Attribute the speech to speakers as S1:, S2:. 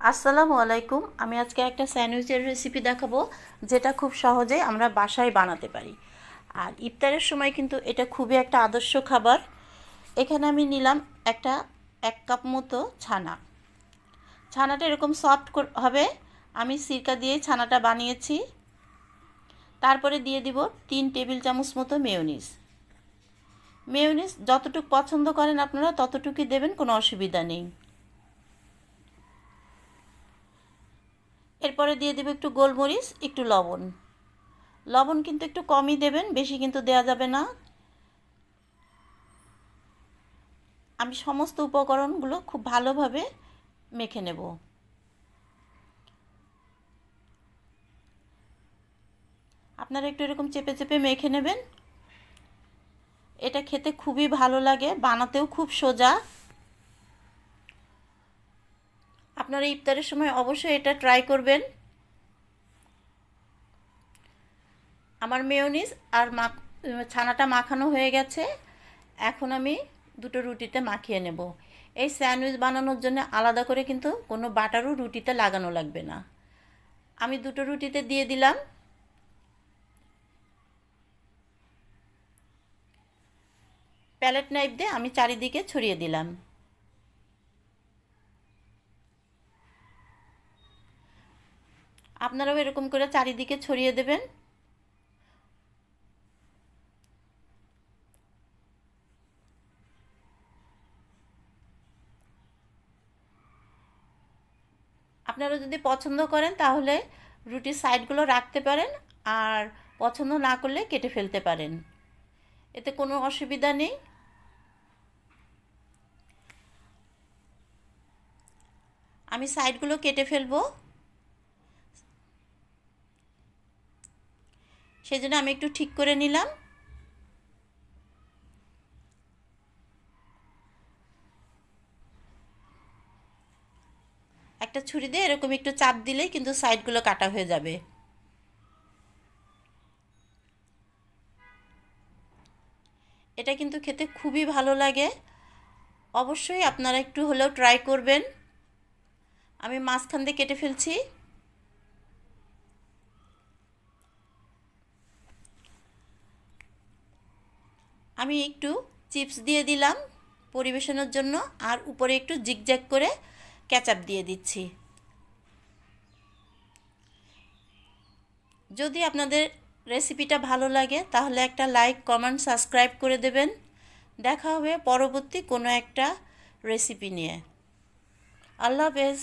S1: আসসালামু আলাইকুম। আমি আজকে একটা স্যান্ডউইচের রেসিপি দেখাবো, যেটা খুব সহজেই আমরা বাসায় বানাতে পারি। আর ইফতারের সময় কিন্তু এটা খুবই একটা আদর্শ খাবার। এখানে আমি নিলাম একটা 1 কাপ মতো ছানা। ছানাটা এরকম সফট হবে। আমি সিরকা দিয়ে ছানাটা বানিয়েছি। তারপরে দিয়ে দিব 3 টেবিল চামচ মতো মেয়োনিজ। মেয়োনিজ যতটুকু পছন্দ করেন আপনারা ততটুকুই দেবেন, কোনো অসুবিধা নেই। এরপরে দিয়ে দেব একটু গোলমরিচ, একটু লবণ। লবণ কিন্তু একটু কমই দেবেন, বেশি কিন্তু দেয়া যাবে না। আমি সমস্ত উপকরণগুলো খুব ভালোভাবে মেখে নেব। আপনারা একটু এরকম চেপে চেপে মেখে নেবেন। এটা খেতে খুবই ভালো লাগে, বানাতেও খুব সোজা। আপনারা ইফতারের সময় অবশ্যই এটা ট্রাই করবেন। আমার মেয়োনিজ আর ছানাটা মাখানো হয়ে গেছে। এখন আমি দুটো রুটিতে মাখিয়ে নেব। এই স্যান্ডউইচ বানানোর জন্য আলাদা করে কিন্তু কোনো বাটারও রুটিতে লাগানো লাগবে না। আমি দুটো রুটিতে দিয়ে দিলাম। প্যালেট নাইফ দিয়ে আমি চারিদিকে ছড়িয়ে দিলাম। আপনারাও এরকম করে চারিদিকে ছড়িয়ে দেবেন। আপনারা যদি পছন্দ করেন তাহলে রুটির সাইডগুলো রাখতে পারেন, আর পছন্দ না করলে কেটে ফেলতে পারেন, এতে কোনো অসুবিধা নেই। আমি সাইডগুলো কেটে ফেলবো, সেজন্য আমি একটু ঠিক করে নিলাম। একটা ছুরি দিয়ে এরকম একটু চাপ দিলেই কিন্তু সাইডগুলো কাটা হয়ে যাবে। এটা কিন্তু খেতে খুবই ভালো লাগে। অবশ্যই আপনারা একটু হলেও ট্রাই করবেন। আমি মাঝখান দিয়ে কেটে ফেলছি। আমি একটু চিপস দিয়ে দিলাম পরিবেশনের জন্য, আর উপরে একটু জিগজ্যাগ করে কেচাপ দিয়ে দিচ্ছি। যদি আপনাদের রেসিপিটা ভালো লাগে তাহলে একটা লাইক, কমেন্ট, সাবস্ক্রাইব করে দেবেন। দেখা হবে পরবর্তী কোনো একটা রেসিপি নিয়ে। আল্লাহ হাফেজ।